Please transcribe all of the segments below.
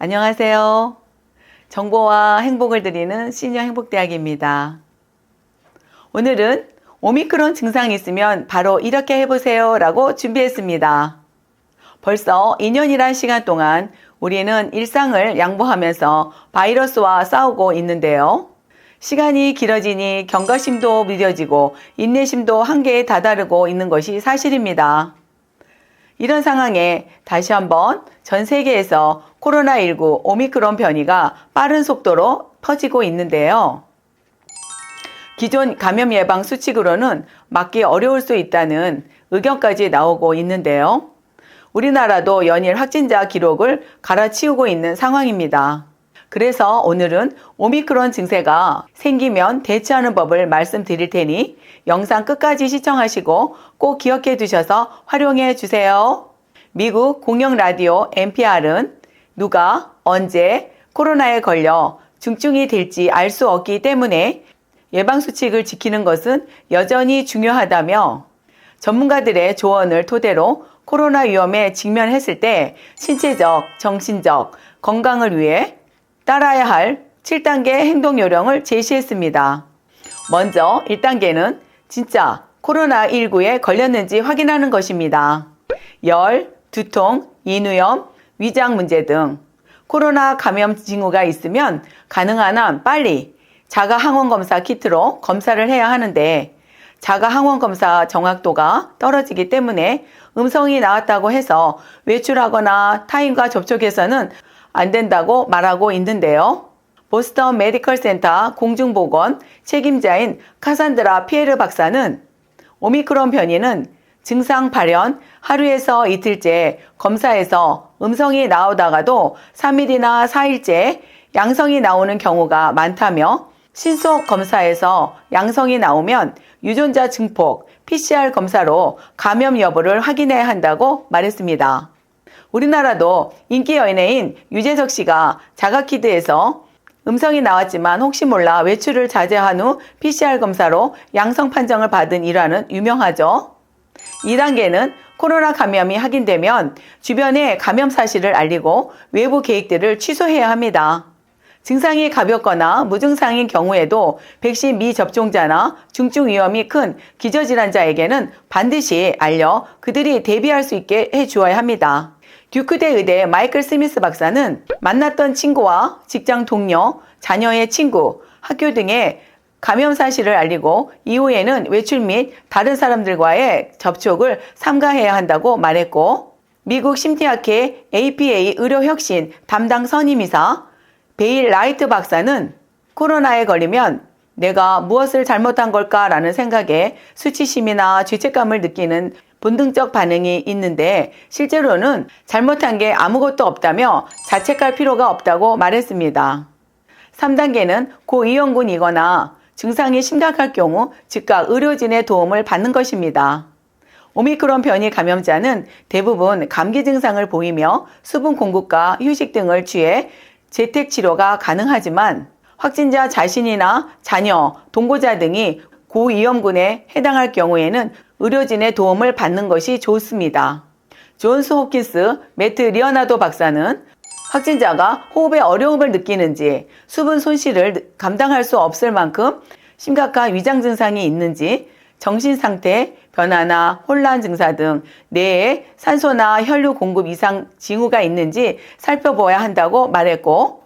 안녕하세요. 정보와 행복을 드리는 시니어 행복대학입니다. 오늘은 오미크론 증상이 있으면 바로 이렇게 해보세요 라고 준비했습니다. 벌써 2년이란 시간 동안 우리는 일상을 양보하면서 바이러스와 싸우고 있는데요. 시간이 길어지니 경각심도 무뎌지고 인내심도 한계에 다다르고 있는 것이 사실입니다. 이런 상황에 다시 한번 전 세계에서 코로나19 오미크론 변이가 빠른 속도로 퍼지고 있는데요. 기존 감염 예방 수칙으로는 막기 어려울 수 있다는 의견까지 나오고 있는데요. 우리나라도 연일 확진자 기록을 갈아치우고 있는 상황입니다. 그래서 오늘은 오미크론 증세가 생기면 대처하는 법을 말씀드릴 테니 영상 끝까지 시청하시고 꼭 기억해 두셔서 활용해 주세요. 미국 공영 라디오 NPR은 누가 언제 코로나에 걸려 중증이 될지 알 수 없기 때문에 예방수칙을 지키는 것은 여전히 중요하다며 전문가들의 조언을 토대로 코로나 위험에 직면했을 때 신체적, 정신적 건강을 위해 따라야 할 7단계 행동 요령을 제시했습니다. 먼저 1단계는 진짜 코로나19에 걸렸는지 확인하는 것입니다. 열, 두통, 인후염, 위장 문제 등 코로나 감염 징후가 있으면 가능한 한 빨리 자가 항원 검사 키트로 검사를 해야 하는데 자가 항원 검사 정확도가 떨어지기 때문에 음성이 나왔다고 해서 외출하거나 타인과 접촉해서는 안 된다고 말하고 있는데요. 보스턴 메디컬 센터 공중보건 책임자인 카산드라 피에르 박사는 오미크론 변이는 증상 발현 하루에서 이틀째 검사에서 음성이 나오다가도 3일이나 4일째 양성이 나오는 경우가 많다며 신속 검사에서 양성이 나오면 유전자 증폭 PCR 검사로 감염 여부를 확인해야 한다고 말했습니다. 우리나라도 인기 연예인 유재석 씨가 자가키드에서 음성이 나왔지만 혹시 몰라 외출을 자제한 후 PCR 검사로 양성 판정을 받은 일화는 유명하죠. 2단계는 코로나 감염이 확인되면 주변에 감염 사실을 알리고 외부 계획들을 취소해야 합니다. 증상이 가볍거나 무증상인 경우에도 백신 미접종자나 중증 위험이 큰 기저질환자에게는 반드시 알려 그들이 대비할 수 있게 해주어야 합니다. 듀크대 의대 마이클 스미스 박사는 만났던 친구와 직장 동료, 자녀의 친구, 학교 등의 감염 사실을 알리고 이후에는 외출 및 다른 사람들과의 접촉을 삼가해야 한다고 말했고 미국 심리학회 APA 의료혁신 담당 선임이사 베일 라이트 박사는 코로나에 걸리면 내가 무엇을 잘못한 걸까라는 생각에 수치심이나 죄책감을 느끼는 본능적 반응이 있는데 실제로는 잘못한 게 아무것도 없다며 자책할 필요가 없다고 말했습니다. 3단계는 고위험군이거나 증상이 심각할 경우 즉각 의료진의 도움을 받는 것입니다. 오미크론 변이 감염자는 대부분 감기 증상을 보이며 수분 공급과 휴식 등을 취해 재택 치료가 가능하지만 확진자 자신이나 자녀, 동거자 등이 고위험군에 해당할 경우에는 의료진의 도움을 받는 것이 좋습니다. 존스 홉킨스 매트 리어나도 박사는 확진자가 호흡에 어려움을 느끼는지 수분 손실을 감당할 수 없을 만큼 심각한 위장 증상이 있는지 정신 상태 변화나 혼란 증사 등 뇌에 산소나 혈류 공급 이상 징후가 있는지 살펴보아야 한다고 말했고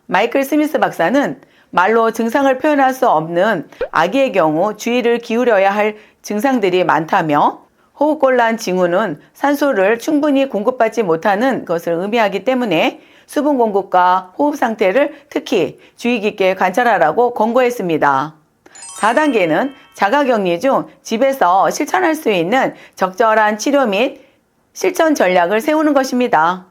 마이클 스미스 박사는 말로 증상을 표현할 수 없는 아기의 경우 주의를 기울여야 할 증상들이 많다며 호흡곤란 징후는 산소를 충분히 공급받지 못하는 것을 의미하기 때문에 수분 공급과 호흡 상태를 특히 주의 깊게 관찰하라고 권고했습니다. 4단계는 자가격리 중 집에서 실천할 수 있는 적절한 치료 및 실천 전략을 세우는 것입니다.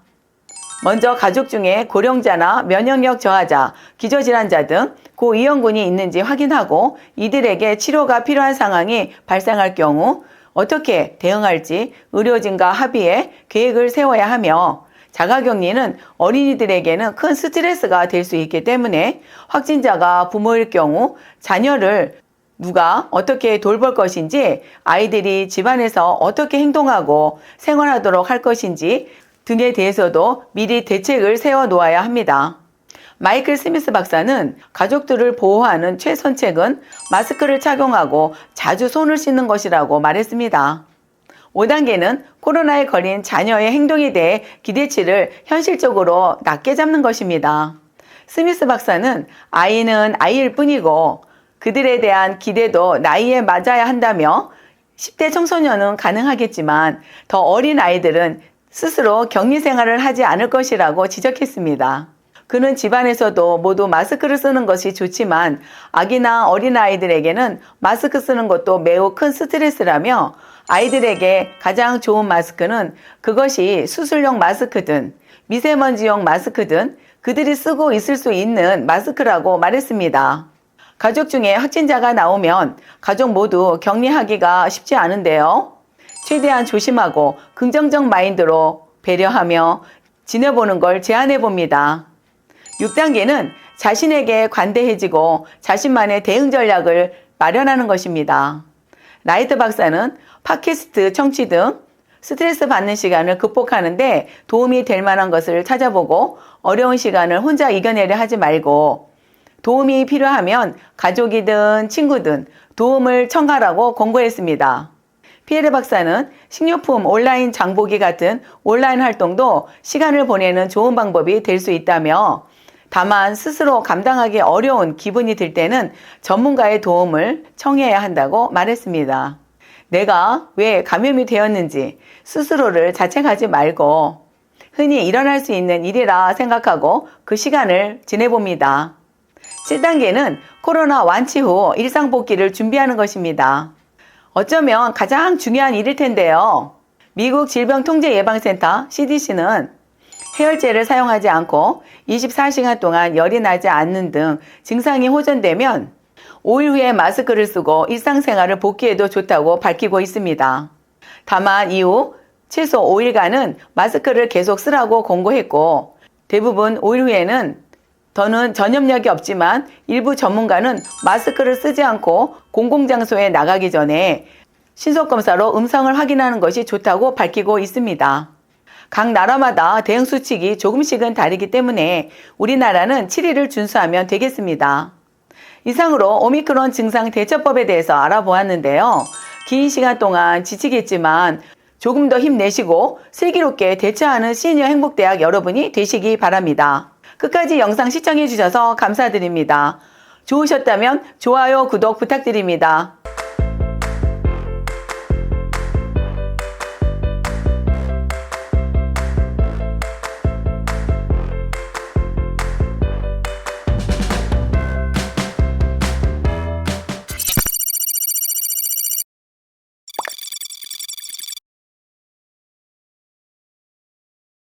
먼저 가족 중에 고령자나 면역력 저하자, 기저질환자 등 고위험군이 있는지 확인하고 이들에게 치료가 필요한 상황이 발생할 경우 어떻게 대응할지 의료진과 합의해 계획을 세워야 하며 자가격리는 어린이들에게는 큰 스트레스가 될 수 있기 때문에 확진자가 부모일 경우 자녀를 누가 어떻게 돌볼 것인지 아이들이 집안에서 어떻게 행동하고 생활하도록 할 것인지 등에 대해서도 미리 대책을 세워 놓아야 합니다. 마이클 스미스 박사는 가족들을 보호하는 최선책은 마스크를 착용하고 자주 손을 씻는 것이라고 말했습니다. 5단계는 코로나에 걸린 자녀의 행동에 대해 기대치를 현실적으로 낮게 잡는 것입니다. 스미스 박사는 아이는 아이일 뿐이고 그들에 대한 기대도 나이에 맞아야 한다며 10대 청소년은 가능하겠지만 더 어린 아이들은 스스로 격리 생활을 하지 않을 것이라고 지적했습니다. 그는 집안에서도 모두 마스크를 쓰는 것이 좋지만 아기나 어린아이들에게는 마스크 쓰는 것도 매우 큰 스트레스라며 아이들에게 가장 좋은 마스크는 그것이 수술용 마스크든 미세먼지용 마스크든 그들이 쓰고 있을 수 있는 마스크라고 말했습니다. 가족 중에 확진자가 나오면 가족 모두 격리하기가 쉽지 않은데요. 최대한 조심하고 긍정적 마인드로 배려하며 지내보는 걸 제안해 봅니다. 6단계는 자신에게 관대해지고 자신만의 대응 전략을 마련하는 것입니다. 라이트 박사는 팟캐스트 청취 등 스트레스 받는 시간을 극복하는데 도움이 될 만한 것을 찾아보고 어려운 시간을 혼자 이겨내려 하지 말고 도움이 필요하면 가족이든 친구든 도움을 청하라고 권고했습니다. 피에르 박사는 식료품 온라인 장보기 같은 온라인 활동도 시간을 보내는 좋은 방법이 될 수 있다며 다만 스스로 감당하기 어려운 기분이 들 때는 전문가의 도움을 청해야 한다고 말했습니다. 내가 왜 감염이 되었는지 스스로를 자책하지 말고 흔히 일어날 수 있는 일이라 생각하고 그 시간을 지내봅니다. 7단계는 코로나 완치 후 일상 복귀를 준비하는 것입니다. 어쩌면 가장 중요한 일일 텐데요. 미국 질병통제예방센터 CDC는 해열제를 사용하지 않고 24시간 동안 열이 나지 않는 등 증상이 호전되면 5일 후에 마스크를 쓰고 일상생활을 복귀해도 좋다고 밝히고 있습니다. 다만 이후 최소 5일간은 마스크를 계속 쓰라고 권고했고 대부분 5일 후에는 더는 전염력이 없지만 일부 전문가는 마스크를 쓰지 않고 공공장소에 나가기 전에 신속검사로 음성을 확인하는 것이 좋다고 밝히고 있습니다. 각 나라마다 대응 수칙이 조금씩은 다르기 때문에 우리나라는 7일을 준수하면 되겠습니다. 이상으로 오미크론 증상 대처법에 대해서 알아보았는데요. 긴 시간 동안 지치겠지만 조금 더 힘내시고 슬기롭게 대처하는 시니어 행복대학 여러분이 되시기 바랍니다. 끝까지 영상 시청해 주셔서 감사드립니다. 좋으셨다면 좋아요, 구독 부탁드립니다.